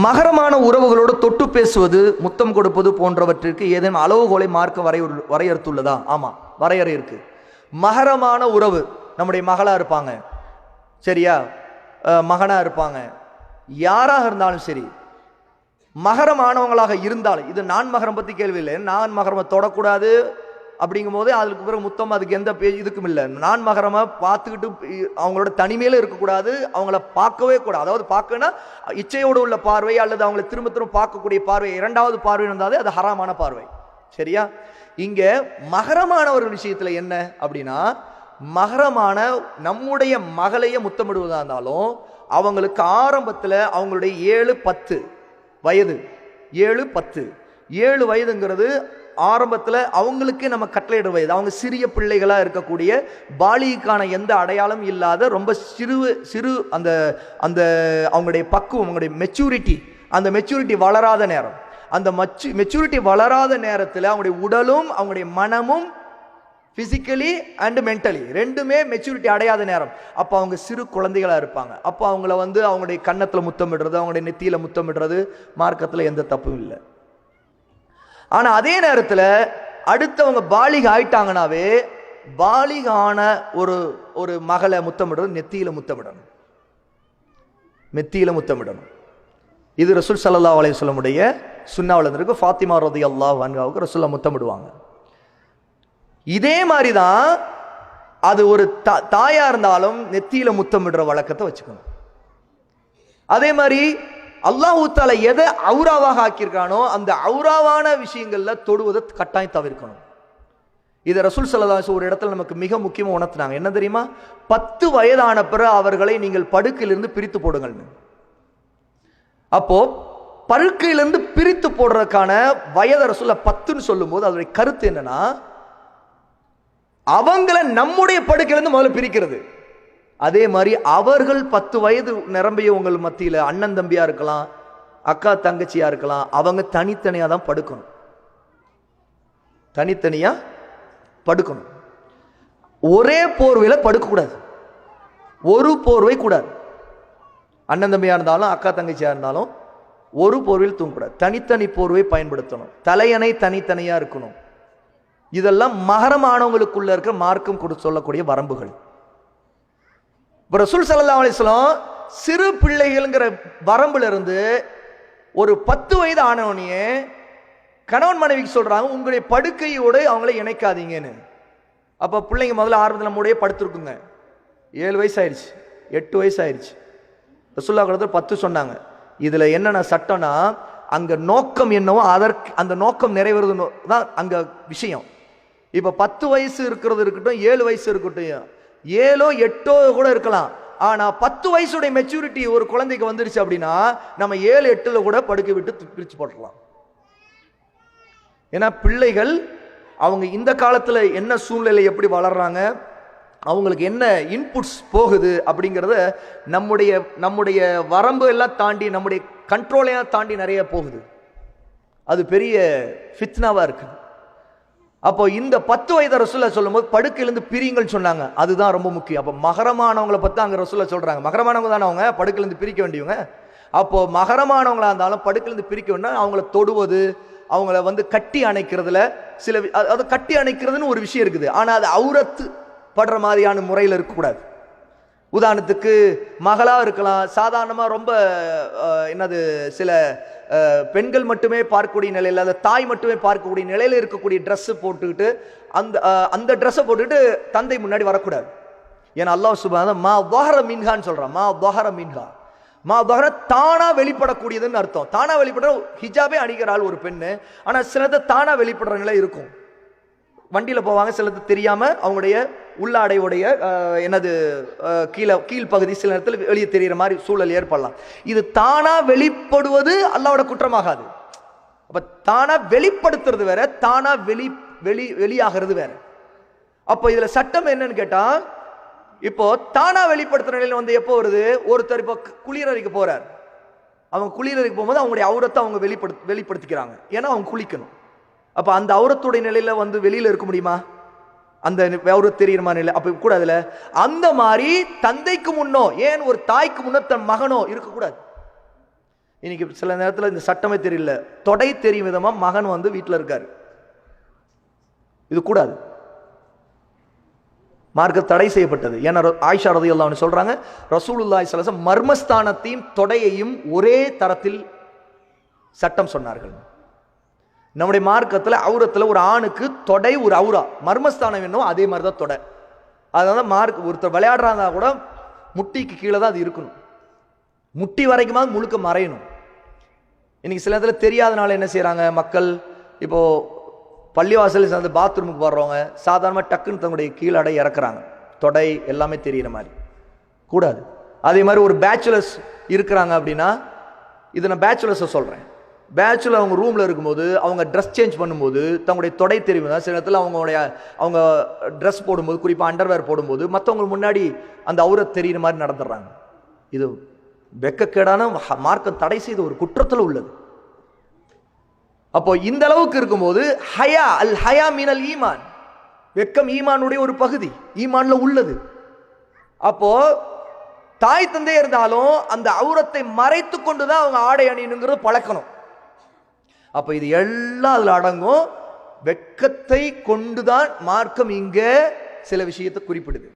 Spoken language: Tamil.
மகரமான உறவுகளோடு தொட்டு பேசுவது, முத்தம் கொடுப்பது போன்றவற்றிற்கு ஏதேனும் அளவுகோலை மார்க்க வரையறுத்துள்ளதா? ஆமாம், வரையறை இருக்கு. மகரமான உறவு நம்முடைய மகளா இருப்பாங்க, சரியா, மகனா இருப்பாங்க, யாராக இருந்தாலும் சரி, மகரமானவங்களாக இருந்தாலும், இது நான் மகரம் பற்றி கேள்வி இல்லை. நான் மகரமை தொடக்கூடாது அப்படிங்கும் போது அதுக்கு பிறகு முத்தம், அதுக்கு எந்த இதுக்கும் இல்லை. நான் மகரமை பார்த்துக்கிட்டு அவங்களோட தனிமையில இருக்கக்கூடாது, அவங்கள பார்க்கவே கூடாது. அதாவது பார்க்கனா இச்சையோடு உள்ள பார்வை அல்லது அவங்களை திரும்ப திரும்ப பார்க்கக்கூடிய பார்வை, இரண்டாவது பார்வை இருந்தாலே அது ஹராமான பார்வை, சரியா. இங்க மகரமான ஒரு விஷயத்துல என்ன அப்படின்னா, மகரமான நம்முடைய மகளைய முத்தமிடுவதா இருந்தாலும் அவங்களுக்கு ஆரம்பத்தில் அவங்களுடைய 7-10 வயது, 7 வயதுங்கிறது ஆரம்பத்தில் அவங்களுக்கு நம்ம கட்டளையிட வயது. அவங்க சிறிய பிள்ளைகளா இருக்கக்கூடிய, பாலிகான எந்த அடையாளம் இல்லாத ரொம்ப சிறு அந்த அந்த அவங்களுடைய பக்குவம், அவங்களுடைய மெச்சூரிட்டி, அந்த மெச்சூரிட்டி வளராத நேரம். அந்த மெச்சூரிட்டி வளராத நேரத்தில் அவங்களுடைய உடலும் அவங்களுடைய மனமும் பிசிக்கலி அண்ட் மென்டலி ரெண்டுமே மெச்சூரிட்டி அடையாத நேரம். அப்போ அவங்க சிறு குழந்தைகளா இருப்பாங்க. அப்போ அவங்கள அவங்களுடைய கன்னத்தில் முத்தமிடுறது, அவங்களுடைய நெத்தியில முத்தமிடுறது மார்க்கத்தில் எந்த தப்பும் இல்லை. ஆனா அதே நேரத்தில் அடுத்தவங்க பாலிக ஆயிட்டாங்கனாவே, பாலிகான ஒரு மகளை முத்தமிடுறது நெத்தியில முத்தமிடணும், முத்தமிடணும். இது ரசூல் ஸல்லல்லாஹு அலைஹி வஸல்லம் உடைய சுன்னாவுல இருக்கு. ஃபாத்திமா ரலியல்லாஹு அன்ஹாவுக்கு ரசூலுல்லாஹ் முத்தமிடுவாங்க. இதே மாதிரிதான் அது ஒரு தாயா இருந்தாலும் நெத்தியில முத்தமிடுற வழக்கத்தை வச்சுக்கணும். அதே மாதிரி அல்லாஹ் தஆலா எதை அவுராவாக ஆக்கியிருக்கானோ அந்த அவுராவான விஷயங்கள்ல தொடுவதை கட்டாயம் தவிர்க்கணும். இதை ரசூல் ஸல்லல்லாஹு அலைஹி வஸல்லம் ஒரு இடத்துல நமக்கு மிக முக்கியமாக உணர்த்தினாங்க. என்ன தெரியுமா? 10 வயதான பிறகு அவர்களை நீங்கள் படுக்கையிலிருந்து பிரித்து போடுங்கள். அப்போ படுக்கையிலிருந்து பிரித்து போடுறதுக்கான வயதை ரசூலுல்லாஹ் 10ன்னு சொல்லும் போது அதோடைய கருத்து என்னன்னா, அவங்களை நம்முடைய படுக்கையிலிருந்து முதல்ல பிரிக்கிறது. அதே மாதிரி அவர்கள் 10 வயது நிரம்பிய உங்கள் மத்தியில் அண்ணன் தம்பியா இருக்கலாம், அக்கா தங்கச்சியா இருக்கலாம், அவங்க தனித்தனியா தான் படுக்கணும், தனித்தனியா படுக்கணும். ஒரே போர்வையில படுக்கக்கூடாது, ஒரு போர்வை கூடாது. அண்ணன் தம்பியா இருந்தாலும் அக்கா தங்கச்சியா இருந்தாலும் ஒரு போர்வையில் தூங்கக்கூடாது, தனித்தனி போர்வை பயன்படுத்தணும், தலையணை தனித்தனியா இருக்கணும். இதெல்லாம் மகரமானவங்களுக்குள்ள இருக்கிற மார்க்கம் கொடுத்து சொல்லக்கூடிய வரம்புகள். ரசூல் ஸல்லல்லாஹு அலைஹி வஸல்லம் சிறு பிள்ளைகள்ங்கிற வரம்புல இருந்து ஒரு 10 வயது ஆனவனையே கணவன் மனைவிக்கு சொல்றாங்க, உங்களுடைய படுக்கையோடு அவங்கள இணைக்காதீங்கன்னு. அப்ப பிள்ளைங்க முதல்ல ஆரம்பத்தில் நம்முடைய படுத்திருக்குங்க, 7 வயசு ஆயிடுச்சு, 8 வயசு ஆயிடுச்சு. ரசூலுல்லாஹ் கடத்தில் 10 சொன்னாங்க. இதுல என்னென்ன சட்டம்னா, அங்க நோக்கம் என்னவோ அதற்கு அந்த நோக்கம் நிறைவேறது தான் அங்க விஷயம். இப்ப 10 வயசு இருக்கிறது இருக்கட்டும், 7 வயசு இருக்கட்டும், 7 8 கூட இருக்கலாம். ஆனா 10 வயசுடைய மெச்சூரிட்டி ஒரு குழந்தைக்கு வந்துருச்சு அப்படின்னா நம்ம 7 8 கூட படுக்க விட்டு பிரிச்சு போட்டுடலாம். ஏன்னா பிள்ளைகள் அவங்க இந்த காலத்துல என்ன சூழ்நிலை, எப்படி வளர்றாங்க, அவங்களுக்கு என்ன இன்புட்ஸ் போகுது அப்படிங்கிறத நம்முடைய வரம்பு எல்லாம் தாண்டி, நம்முடைய கண்ட்ரோலையும் தாண்டி நிறைய போகுது. அது பெரிய ஃபித்னாவா இருக்கு. அப்போ இந்த 10 வயது ரசூலுல்லாஹ் சொல்லும்போது படுக்கையிலிருந்து பிரியுங்கள் சொன்னாங்க. அதுதான் ரொம்ப முக்கியம். அப்போ மகரமானவங்களை பற்றி அங்கே ரசூலுல்லாஹ் சொல்றாங்க. மகரமானவங்க தானே அவங்க படுக்கையிலிருந்து பிரிக்க வேண்டியவங்க. அப்போ மகரமானவங்களா இருந்தாலும் படுக்கையிலிருந்து பிரிக்க வேண்டாம். அவங்கள தொடுவது, அவங்கள கட்டி அணைக்கிறதுல சில அது கட்டி அணைக்கிறதுன்னு ஒரு விஷயம் இருக்குது. ஆனால் அது அவுரத்து படுற மாதிரியான முறையில் இருக்கக்கூடாது. உதாரணத்துக்கு மகளா இருக்கலாம், சாதாரணமாக ரொம்ப என்னது சில பெண்கள் மட்டுமே பார்க்கக்கூடிய நிலையில், அந்த தாய் மட்டுமே பார்க்கக்கூடிய நிலையில் இருக்கக்கூடிய ட்ரெஸ் போட்டுக்கிட்டு அந்த ட்ரெஸ்ஸை போட்டுக்கிட்டு தந்தை முன்னாடி வரக்கூடாது. ஏன்னா அல்லாஹ் சுப்ஹானஹு மா வஹர மின்ஹான்னு சொல்றான். மா வஹர மின்ஹா, மா வஹர தானா வெளிப்படக்கூடியதுன்னு அர்த்தம். தானா வெளிப்படுற ஹிஜாபே அணிகிறாள் ஒரு பெண்ணு. ஆனால் சிலது தானா வெளிப்படுற நிலை இருக்கும். வண்டியில் போவாங்க, சிலது தெரியாம அவங்களுடைய உள்ளாடையுடைய கீழ்ப்பகுதி சில நேரத்தில் வெளியே தெரிகிற மாதிரி சூழல் ஏற்படலாம். இது தானா வெளிப்படுவது அல்லாஹ்வோட குற்றமாகாது. அப்ப தானா வெளிப்படுத்துறது வேற, தானா வெளியாகிறது வேற. அப்போ இதுல சட்டம் என்னன்னு கேட்டா, இப்போ தானா வெளிப்படுத்துற நிலையில் எப்போ வருது? ஒருத்தர் இப்போ குளிரறைக்கு போறார், அவங்க குளிரறைக்கு போகும்போது அவங்களுடைய அவுரத்தை அவங்க வெளிப்படுத்திக்கிறாங்க. ஏன்னா அவங்க குளிக்கணும். அப்ப அந்த அவுரத்துடைய நிலையில வெளியில இருக்க முடியுமா? அந்த அவுரத் தெரியுற மாதிரி நிலை அப்ப கூடாதுல. அந்த மாதிரி தந்தைக்கு முன்னோ, ஏன் ஒரு தாய்க்கு முன்னோ தன் மகனோ இருக்கக்கூடாது. இன்னைக்கு சில நேரத்தில் இந்த சட்டமே தெரியல, தொடை தெரியும் விதமா மகன் வந்து வீட்டில் இருக்காரு. இது கூடாது, மார்க்க தடை செய்யப்பட்டது. ஏன்னா ஆயிஷா ரலியல்லாஹு அன்ஹா சொல்றாங்க, ரசூலுல்லாஹி ஸல்லல்லாஹு அலைஹி வஸல்லம் மர்மஸ்தானத்தையும் தொடையையும் ஒரே தரத்தில் சட்டம் சொன்னார்கள். நம்முடைய மார்க்கத்தில் அவுரத்தில் ஒரு ஆணுக்கு தொடை ஒரு அவுரா, மர்மஸ்தானம் என்னவோ அதே மாதிரி தான் தொடை. அதனால மார்க் ஒருத்தர் விளையாடுறாங்க கூட முட்டிக்கு கீழே தான் அது இருக்கணும், முட்டி வரைக்குமா முழுக்க மறையணும். இன்னைக்கு சில நேரத்தில் தெரியாதனால என்ன செய்யறாங்க மக்கள், இப்போ பள்ளிவாசல் சேர்ந்து பாத்ரூமுக்கு வர்றவங்க சாதாரணமாக டக்குன்னு தங்களுடைய கீழடை இறக்குறாங்க, தொடை எல்லாமே தெரிகிற மாதிரி. கூடாது. அதே மாதிரி ஒரு பேச்சுலர்ஸ் இருக்கிறாங்க அப்படின்னா, இது நான் பேச்சுலர்ஸை சொல்கிறேன், பேச்சுலர் அவங்க ரூமில் இருக்கும்போது அவங்க ட்ரெஸ் சேஞ்ச் பண்ணும்போது தங்களுடைய தொடை தெரியும் தான். சில நேரத்தில் அவங்க ட்ரெஸ் போடும்போது, குறிப்பாக அண்டர்வேர் போடும்போது மற்றவங்க முன்னாடி அந்த அவுரத் தெரிகிற மாதிரி நடந்துடுறாங்க. இது வெக்கக்கேடான மார்க்கம் தடை செய்த ஒரு குற்றத்தில் உள்ளது. அப்போ இந்த அளவுக்கு இருக்கும்போது ஹயா, அல் ஹயா மினல் ஈமான், வெக்கம் ஈமானுடைய ஒரு பகுதி, ஈமான்ல உள்ளது. அப்போ தாய் தந்தை இருந்தாலும் அந்த அவுரத்தை மறைத்து கொண்டுதான் அவங்க ஆடை அணியணுங்கிறது பழக்கணும். அப்ப இது எல்லாம் அதுல அடங்கும். வெக்கத்தை கொண்டுதான் மார்க்கம் இங்க சில விஷயத்தை குறிப்பிடுது.